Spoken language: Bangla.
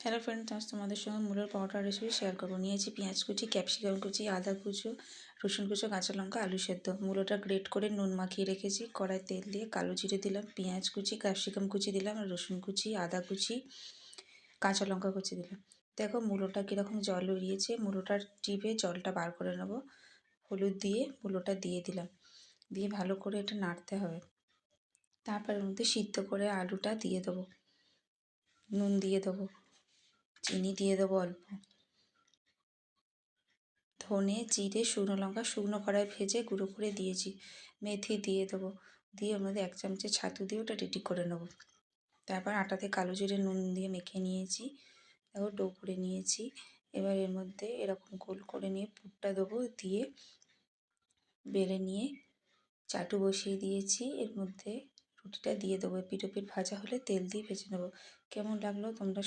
হ্যালো ফ্রেন্ডস, আজ তোমাদের সঙ্গে মুলোর পরোটা রেসিপি শেয়ার করবো। নিয়েছি পেঁয়াজ কুচি, ক্যাপসিকাম কুচি, আদা কুচো, রসুন কুচো, কাঁচা লঙ্কা, আলু সেদ্ধ। মুলোটা গ্রেট করে নুন মাখিয়ে রেখেছি। কড়াই তেল দিয়ে কালো জিরে দিলাম, পেঁয়াজ কুচি, ক্যাপসিকাম কুচি দিলাম, রসুন কুচি, আদা কুচি, কাঁচা লঙ্কা কুচি দিলাম। দেখো মুলোটা কীরকম জল বেরিয়েছে। মুলোটার টিপে জলটা বার করে নেবো। হলুদ দিয়ে মুলোটা দিয়ে দিলাম, দিয়ে ভালো করে এটা নাড়তে হবে। তারপর এর মধ্যে সিদ্ধ করে আলুটা দিয়ে দেবো, নুন দিয়ে দেবো, চিনি দিয়ে দেবো অল্প, ধনে, জিরে, শুকনো লঙ্কা শুকনো কড়াই ভেজে গুঁড়ো করে দিয়েছি, মেথি দিয়ে দেবো, দিয়ে ওর মধ্যে 1 চামচে ছাতু দিয়ে ওটা রেডি করে নেবো। তারপর আটাতে কালো জিরে নুন দিয়ে মেখে নিয়েছি, তারপর ডো করে নিয়েছি। এবার এর মধ্যে এরকম গোল করে নিয়ে পুরটা দেবো, দিয়ে বেলে নিয়ে চাটু বসিয়ে দিয়েছি। এর মধ্যে রুটিটা দিয়ে দেবো, এপিঠ ওপিঠ ভাজা হলে তেল দিয়ে ভেজে নেবো। কেমন লাগলো তোমরা